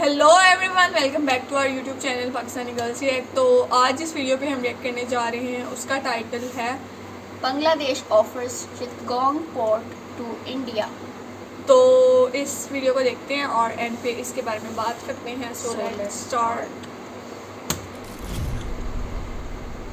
Hello everyone, welcome back to our YouTube channel Pakistani girls react. तो आज इस video पे हम रिएक्ट करने जा रहे हैं, उसका टाइटल है Bangladesh offers Chittagong port to India. तो इस वीडियो को देखते हैं और एंड पे इसके बारे में बात करते हैं। So let's start.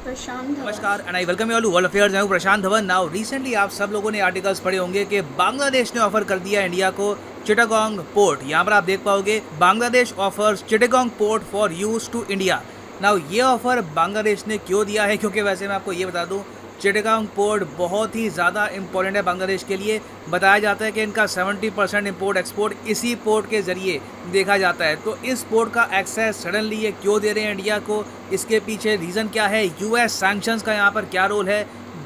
Prashant Dhawan. नमस्कार and I welcome you all to world affairs. मैं हूं प्रशांत धवन। नाउ रिसेंटली आप सब लोगों ने आर्टिकल्स पढ़े होंगे कि बांग्लादेश ने ऑफर कर दिया इंडिया को चिटागोंग पोर्ट। यहाँ पर आप देख पाओगे Bangladesh offers Chittagong port for use to India. Now ये ऑफर बांग्लादेश ने क्यों दिया है, क्योंकि वैसे मैं आपको ये बता दूं चिटागोंग पोर्ट बहुत ही ज़्यादा इंपॉर्टेंट है बांग्लादेश के लिए। बताया जाता है कि इनका 70% इंपोर्ट एक्सपोर्ट इसी पोर्ट के ज़रिए देखा जाता है। तो इस पोर्ट का एक्सेस सडनली ये क्यों दे रहे हैं इंडिया को, इसके पीछे रीज़न क्या है, यूएस सैंक्शंस का यहाँ पर क्या रोल है,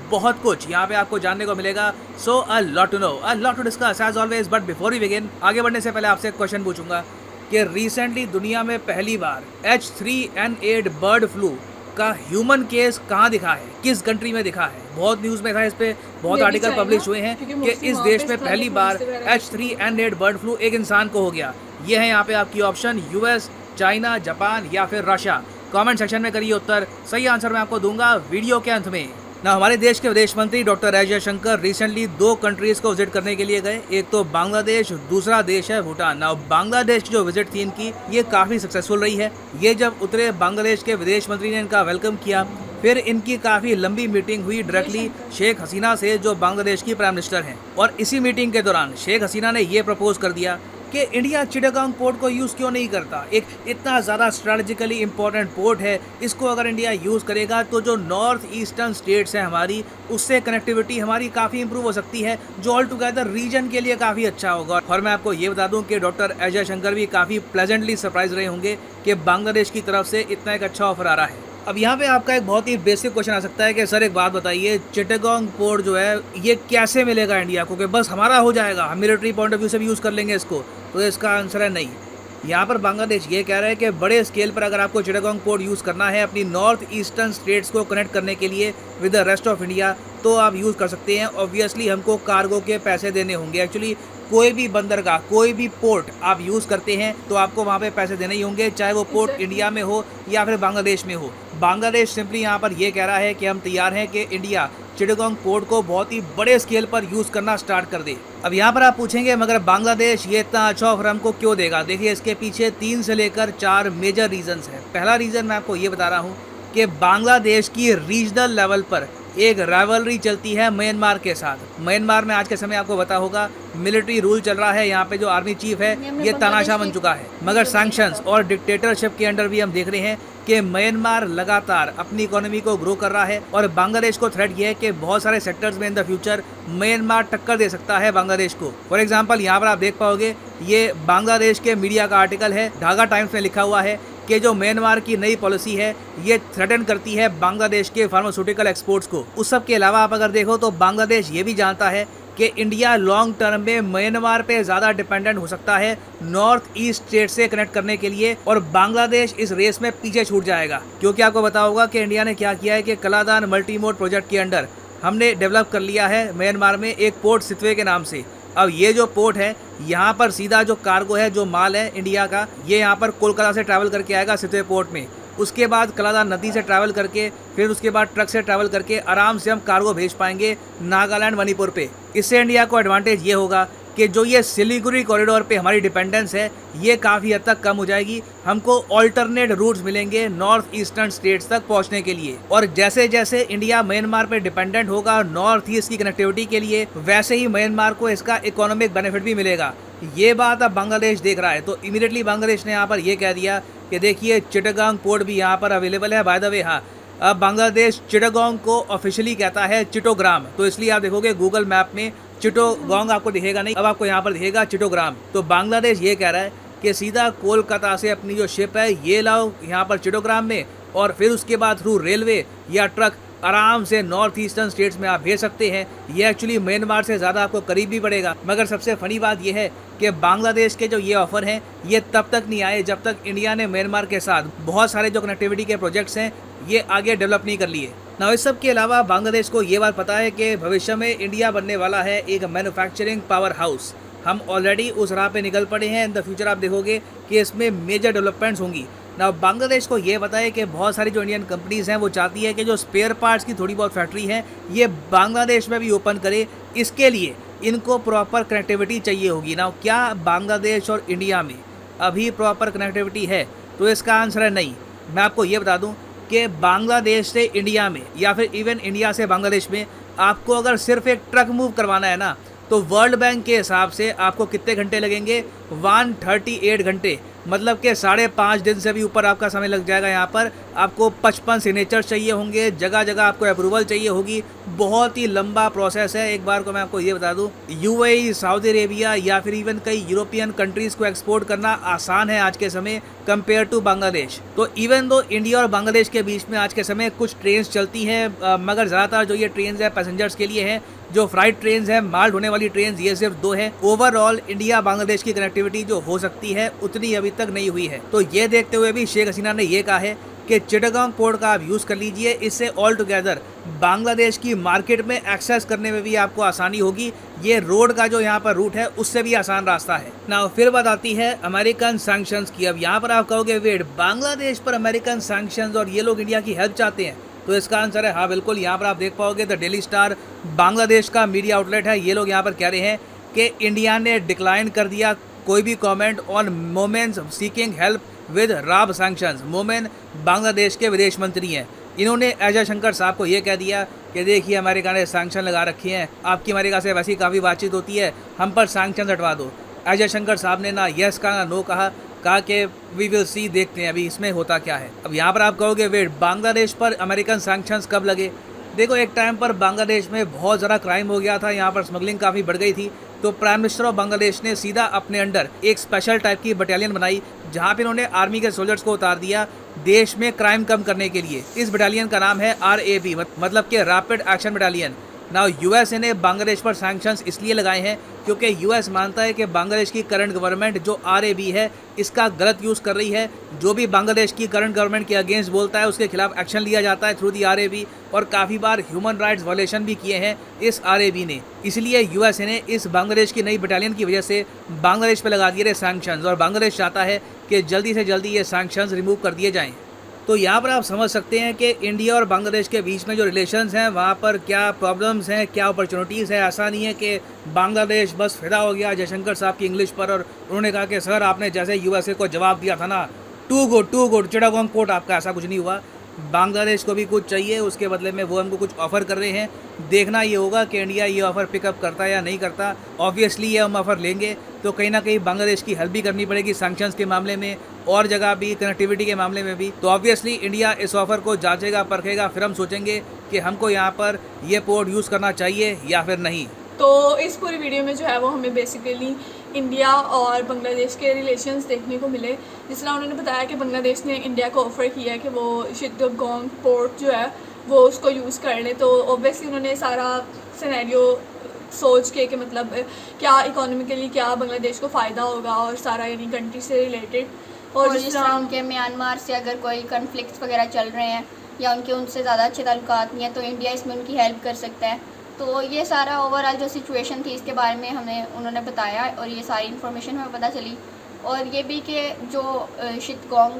बहुत कुछ यहाँ पे आपको जानने को मिलेगा। So a lot to know, a lot to discuss as always. But before we begin, आगे बढ़ने से पहले आपसे एक क्वेश्चन पूछूंगा कि रिसेंटली दुनिया में पहली बार H3N8 बर्ड फ्लू का ह्यूमन केस कहाँ दिखा है, किस कंट्री में दिखा है। बहुत न्यूज़ में था इस पे, बहुत आर्टिकल पब्लिश हुए हैं कि इस देश में पहली बार H3N8 बर्ड फ्लू एक इंसान को हो गया। ये है यहाँ पे आपकी ऑप्शन, यूएस, चाइना, जापान या फिर रशिया। कमेंट सेक्शन में करिए उत्तर, सही आंसर मैं आपको दूंगा वीडियो के अंत में। ना हमारे देश के विदेश मंत्री doctor S Jaishankar recently 2 countries को विजिट करने के लिए गए। एक तो बांग्लादेश, दूसरा देश है भूटान। ना बांग्लादेश की जो विजिट थी इनकी, ये काफ़ी सक्सेसफुल रही है। ये जब उतरे, बांग्लादेश के विदेश मंत्री ने इनका वेलकम किया। फिर इनकी काफ़ी लंबी मीटिंग हुई डायरेक्टली शेख हसीना से, जो बांग्लादेश की प्राइम मिनिस्टर हैं। और इसी मीटिंग के दौरान शेख हसीना ने ये प्रपोज कर दिया कि इंडिया चिटागोंग पोर्ट को यूज़ क्यों नहीं करता। एक इतना ज़्यादा स्ट्रेटेजिकली इंपॉर्टेंट पोर्ट है, इसको अगर इंडिया यूज़ करेगा तो जो नॉर्थ ईस्टर्न स्टेट्स हैं हमारी, उससे कनेक्टिविटी हमारी काफ़ी इंप्रूव हो सकती है, जो ऑल टुगेदर रीजन के लिए काफ़ी अच्छा होगा। और मैं आपको ये बता दूं कि डॉक्टर एस जयशंकर भी काफ़ी प्लेजेंटली सरप्राइज रहे होंगे कि बांग्लादेश की तरफ से इतना एक अच्छा ऑफर आ रहा है। अब यहाँ पे आपका एक बहुत ही बेसिक क्वेश्चन आ सकता है कि सर एक बात बताइए, चिटागोंग पोर्ट जो है ये कैसे मिलेगा इंडिया को, कि बस हमारा हो जाएगा, हम मिलिट्री पॉइंट ऑफ व्यू से भी यूज़ कर लेंगे इसको। तो इसका आंसर है नहीं। यहाँ पर बांग्लादेश ये कह रहा है कि बड़े स्केल पर अगर आपको चिटागोंग पोर्ट यूज़ करना है अपनी नॉर्थ ईस्टर्न स्टेट्स को कनेक्ट करने के लिए with the rest of India, तो आप यूज़ कर सकते हैं। ऑब्वियसली हमको कार्गो के पैसे देने होंगे। एक्चुअली कोई भी बंदरगाह, कोई भी पोर्ट आप यूज़ करते हैं तो आपको वहाँ पे पैसे देने ही होंगे, चाहे वो पोर्ट इंडिया में हो या फिर बांग्लादेश में हो। बांग्लादेश सिंपली यहाँ पर ये कह रहा है कि हम तैयार हैं कि इंडिया चिटागोंग पोर्ट को बहुत ही बड़े स्केल पर यूज़ करना स्टार्ट कर दे। अब यहाँ पर आप पूछेंगे मगर बांग्लादेश ये इतना अच्छा ऑफर हमको क्यों देगा। देखिए इसके पीछे 3 से लेकर 4 मेजर रीजंस हैं। पहला रीज़न मैं आपको ये बता रहा हूँ कि बांग्लादेश की रीजनल लेवल पर एक राइवलरी चलती है म्यांमार के साथ। म्यांमार में आज के समय आपको पता होगा मिलिट्री रूल चल रहा है, यहाँ पे जो आर्मी चीफ है ये तानाशाह बन चुका है। मगर सैंक्शंस और डिक्टेटरशिप के अंडर भी हम देख रहे हैं कि म्यांमार लगातार अपनी इकोनॉमी को ग्रो कर रहा है और बांग्लादेश को थ्रेट ये है कि बहुत सारे सेक्टर्स में इन द फ्यूचर म्यांमार टक्कर दे सकता है बांग्लादेश को। फॉर एग्जांपल यहाँ पर आप देख पाओगे, ये बांग्लादेश के मीडिया का आर्टिकल है, ढाका टाइम्स में लिखा हुआ है कि जो म्यांमार की नई पॉलिसी है ये थ्रेटन करती है बांग्लादेश के फार्मास्यूटिकल एक्सपोर्ट्स को। उस सब के अलावा आप अगर देखो तो बांग्लादेश ये भी जानता है कि इंडिया लॉन्ग टर्म में म्यांमार पे ज़्यादा डिपेंडेंट हो सकता है नॉर्थ ईस्ट स्टेट से कनेक्ट करने के लिए, और बांग्लादेश इस रेस में पीछे छूट जाएगा। क्योंकि आपको पता होगा कि इंडिया ने क्या किया है कि कलादान मल्टी मोड प्रोजेक्ट के अंडर हमने डेवलप कर लिया है म्यांमार में एक पोर्ट सितवे के नाम से। अब ये जो पोर्ट है, यहाँ पर सीधा जो कार्गो है, जो माल है इंडिया का, ये यहाँ पर कोलकाता से ट्रैवल करके आएगा सितवे पोर्ट में। उसके बाद कलादान नदी से ट्रैवल करके, फिर उसके बाद ट्रक से ट्रैवल करके आराम से हम कार्गो भेज पाएंगे नागालैंड, मणिपुर पे। इससे इंडिया को एडवांटेज ये होगा कि जो ये सिलीगुड़ी कॉरिडोर पे हमारी डिपेंडेंस है ये काफ़ी हद तक कम हो जाएगी। हमको ऑल्टरनेट रूट्स मिलेंगे नॉर्थ ईस्टर्न स्टेट्स तक पहुंचने के लिए। और जैसे जैसे इंडिया म्यांमार पे डिपेंडेंट होगा नॉर्थ ईस्ट की कनेक्टिविटी के लिए, वैसे ही म्यांमार को इसका इकोनॉमिक बेनिफिट भी मिलेगा। ये बात अब बांग्लादेश देख रहा है। तो इमीडिएटली बांग्लादेश ने यहाँ पर यह कह दिया कि देखिए चिटागोंग पोर्ट भी यहाँ पर अवेलेबल है। बाय द वे, हाँ, अब बांग्लादेश चिटागोंग को ऑफिशियली कहता है चिटोग्राम। तो इसलिए आप देखोगे गूगल मैप में चिटोगोंग आपको दिखेगा नहीं, अब आपको यहाँ पर दिखेगा चिटोग्राम। तो बांग्लादेश ये कह रहा है कि सीधा कोलकाता से अपनी जो शिप है ये लाओ यहाँ पर चिटोग्राम में, और फिर उसके बाद थ्रू रेलवे या ट्रक आराम से नॉर्थ ईस्टर्न स्टेट्स में आप भेज सकते हैं। ये एक्चुअली म्यांमार से ज़्यादा आपको करीब भी पड़ेगा। मगर सबसे फनी बात यह है कि बांग्लादेश के जो ये ऑफ़र हैं ये तब तक नहीं आए जब तक इंडिया ने म्यांमार के साथ बहुत सारे जो कनेक्टिविटी के प्रोजेक्ट्स हैं ये आगे डेवलप नहीं कर लिए। ना इस सब के अलावा बांग्लादेश को ये बात पता है कि भविष्य में इंडिया बनने वाला है एक मैन्युफैक्चरिंग पावर हाउस। हम ऑलरेडी उस राह पे निकल पड़े हैं। इन द फ्यूचर आप देखोगे कि इसमें मेजर डेवलपमेंट्स होंगी। ना बांग्लादेश को ये पता है कि बहुत सारी जो इंडियन कंपनीज़ हैं वो चाहती है कि जो स्पेयर पार्ट्स की थोड़ी बहुत फैक्ट्री है ये बांग्लादेश में भी ओपन करे। इसके लिए इनको प्रॉपर कनेक्टिविटी चाहिए होगी। ना क्या बांग्लादेश और इंडिया में अभी प्रॉपर कनेक्टिविटी है? तो इसका आंसर है नहीं। मैं आपको ये बता दूं कि बांग्लादेश से इंडिया में या फिर इवन इंडिया से बांग्लादेश में आपको अगर सिर्फ एक ट्रक मूव करवाना है ना, तो वर्ल्ड बैंक के हिसाब से आपको कितने घंटे लगेंगे? 138 घंटे, मतलब कि 5.5 दिन से भी ऊपर आपका समय लग जाएगा। यहाँ पर आपको 55 सिग्नेचर्स चाहिए होंगे, जगह जगह आपको अप्रूवल चाहिए होगी। बहुत ही लंबा प्रोसेस है। एक बार को मैं आपको ये बता दूँ, यूएई, सऊदी अरेबिया या फिर इवन कई यूरोपियन कंट्रीज़ को एक्सपोर्ट करना आसान है आज के समय कंपेयर टू बांग्लादेश। तो इवन दो इंडिया और बांग्लादेश के बीच में आज के समय कुछ ट्रेन्स चलती हैं, मगर ज़्यादातर जो ये ट्रेन्स है पैसेंजर्स के लिए हैं। जो फ्लाइट ट्रेन्स हैं, माल ढोने वाली ट्रेन्स, ये सिर्फ 2 हैं। ओवरऑल इंडिया बांग्लादेश की कनेक्टिविटी जो हो सकती है उतनी अभी तक नहीं हुई है। तो ये देखते हुए भी शेख हसीना ने ये कहा है कि चिटागोंग पोर्ट का आप यूज़ कर लीजिए। इससे ऑल टुगेदर बांग्लादेश की मार्केट में एक्सेस करने में भी आपको आसानी होगी। ये रोड का जो यहाँ पर रूट है उससे भी आसान रास्ता है ना। फिर बात आती है अमेरिकन सैंक्शंस की। अब यहाँ पर आप कहोगे वेट, बांग्लादेश पर अमेरिकन सैंक्शंस और ये लोग इंडिया की हेल्प चाहते हैं? तो इसका आंसर है हाँ, बिल्कुल। यहाँ पर आप देख पाओगे द डेली स्टार बांग्लादेश का मीडिया आउटलेट है। ये लोग यहाँ पर कह रहे हैं कि इंडिया ने डिक्लाइन कर दिया कोई भी comment on Momen's seeking help with RAB sanctions. Momen Bangladesh के विदेश मंत्री हैं। इन्होंने अजय शंकर साहब को ये कह दिया कि देखिए अमेरिका ने सैंक्शन लगा रखे हैं, आपकी अमेरिका से वैसी काफ़ी बातचीत होती है, हम पर सैंक्शन हटवा दो। अजय शंकर साहब ने ना यस कहा ना नो कहा कि वी विल सी, देखते हैं अभी इसमें होता क्या है। अब यहाँ पर आप कहोगे वेट, बांग्लादेश पर अमेरिकन सैंक्शंस कब लगे? देखो, एक टाइम पर बांग्लादेश में बहुत ज़्यादा क्राइम हो गया था, यहाँ पर स्मगलिंग काफ़ी बढ़ गई थी। तो प्राइम मिनिस्टर ऑफ बांग्लादेश ने सीधा अपने अंडर एक स्पेशल टाइप की बटालियन बनाई, जहाँ पे उन्होंने आर्मी के सोल्जर्स को उतार दिया देश में क्राइम कम करने के लिए। इस बटालियन का नाम है RAB, मतलब कि rapid action battalion. Now USA ने बांग्लादेश पर सैंक्शंस इसलिए लगाए हैं क्योंकि यूएस मानता है कि बांग्लादेश की करंट गवर्नमेंट जो RAB है इसका गलत यूज़ कर रही है। जो भी बांग्लादेश की करंट गवर्नमेंट के अगेंस्ट बोलता है उसके खिलाफ एक्शन लिया जाता है थ्रू दी RAB, और काफ़ी बार ह्यूमन राइट्स वायलेशन भी किए हैं इस RAB ने। इसलिए यूएसए ने इस बांग्लादेश की नई बटालियन की वजह से बांग्लादेश पर लगा दिए सैंक्शंस, और बांग्लादेश चाहता है कि जल्दी से जल्दी ये सैंक्शंस रिमूव कर दिए जाएँ। तो यहाँ पर आप समझ सकते हैं कि इंडिया और बांग्लादेश के बीच में जो रिलेशंस हैं वहाँ पर क्या प्रॉब्लम्स हैं, क्या अपॉर्चुनिटीज़ हैं। ऐसा नहीं है कि बांग्लादेश बस फिदा हो गया जयशंकर साहब की इंग्लिश पर और उन्होंने कहा कि सर आपने जैसे यूएसए को जवाब दिया था ना, टू गुड चिटागोंग पोर्ट आपका, ऐसा कुछ नहीं हुआ। बांग्लादेश को भी कुछ चाहिए, उसके बदले में वो हमको कुछ ऑफ़र कर रहे हैं। देखना ये होगा कि इंडिया ये ऑफ़र पिकअप करता है या नहीं करता। ऑब्वियसली ये हम ऑफ़र लेंगे तो कहीं ना कहीं बांग्लादेश की हेल्प भी करनी पड़ेगी सैंक्शंस के मामले में, और जगह भी कनेक्टिविटी के मामले में भी। तो ऑब्वियसली इंडिया इस ऑफ़र को जांचेगा, परखेगा, फिर हम सोचेंगे कि हमको यहाँ पर ये पोर्ट यूज़ करना चाहिए या फिर नहीं। तो इस पूरी वीडियो में जो है वो हमें बेसिकली इंडिया और बांग्लादेश के रिलेशंस देखने को मिले। जिस तरह उन्होंने बताया कि बांग्लादेश ने इंडिया को ऑफ़र किया कि वो चिटागोंग पोर्ट जो है वो उसको यूज़ कर ले। तो ऑब्वियसली उन्होंने सारा सिनेरियो सोच के कि मतलब क्या इकोनॉमिकली क्या बांग्लादेश को फ़ायदा होगा और सारा यानी कंट्री से रिलेटेड। और जिस तरह उनके म्यांमार से अगर कोई कन्फ्लिक्ट्स वगैरह चल रहे हैं या उनके उनसे ज़्यादा अच्छे ताल्लुकात नहीं है तो इंडिया इसमें उनकी हेल्प कर सकता है। तो ये सारा ओवरऑल जो सिचुएशन थी इसके बारे में हमें उन्होंने बताया और ये सारी इन्फॉर्मेशन हमें पता चली। और ये भी कि जो चिटागोंग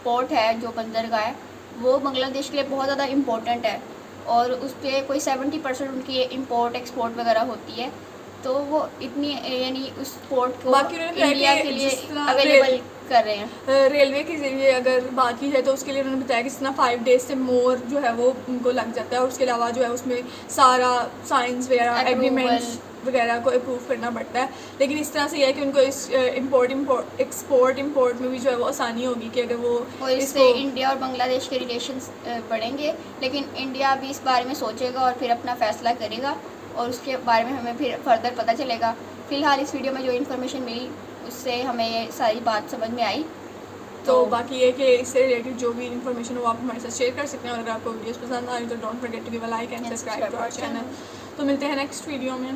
पोर्ट है, जो बंदरगाह है, वो बांग्लादेश के लिए बहुत ज़्यादा इम्पोर्टेंट है और उस पर कोई 70% उनकी इम्पोर्ट एक्सपोर्ट वगैरह होती है। तो वो इतनी यानी उस पोर्ट को इंडिया के लिए अवेलेबल कर रहे हैं। रेलवे के ज़रिए अगर बात की जाए तो उसके लिए उन्होंने बताया कि जितना 5 डेज से मोर जो है वो उनको लग जाता है, और उसके अलावा जो है उसमें सारा साइंस वगैरह एग्रीमेंट्स वगैरह को अप्रूव करना पड़ता है। लेकिन इस तरह से यह है कि उनको इस एक्सपोर्ट इम्पोर्ट में भी जो है वो आसानी होगी कि अगर वो इससे इंडिया और बांग्लादेश के रिलेशंस बढ़ेंगे। लेकिन इंडिया अभी इस बारे में सोचेगा और फिर अपना फैसला करेगा और उसके बारे में हमें फिर फर्दर पता चलेगा। फ़िलहाल इस वीडियो में जो इन्फॉर्मेशन मिली उससे हमें ये सारी बात समझ में आई। तो बाकी ये कि इससे रिलेटेड जो भी इन्फॉर्मेशन हो आप हमारे साथ शेयर कर सकते हैं। और अगर आपको वीडियोस पसंद आए तो don't forget to give a like and subscribe to our channel. तो मिलते हैं नेक्स्ट वीडियो में।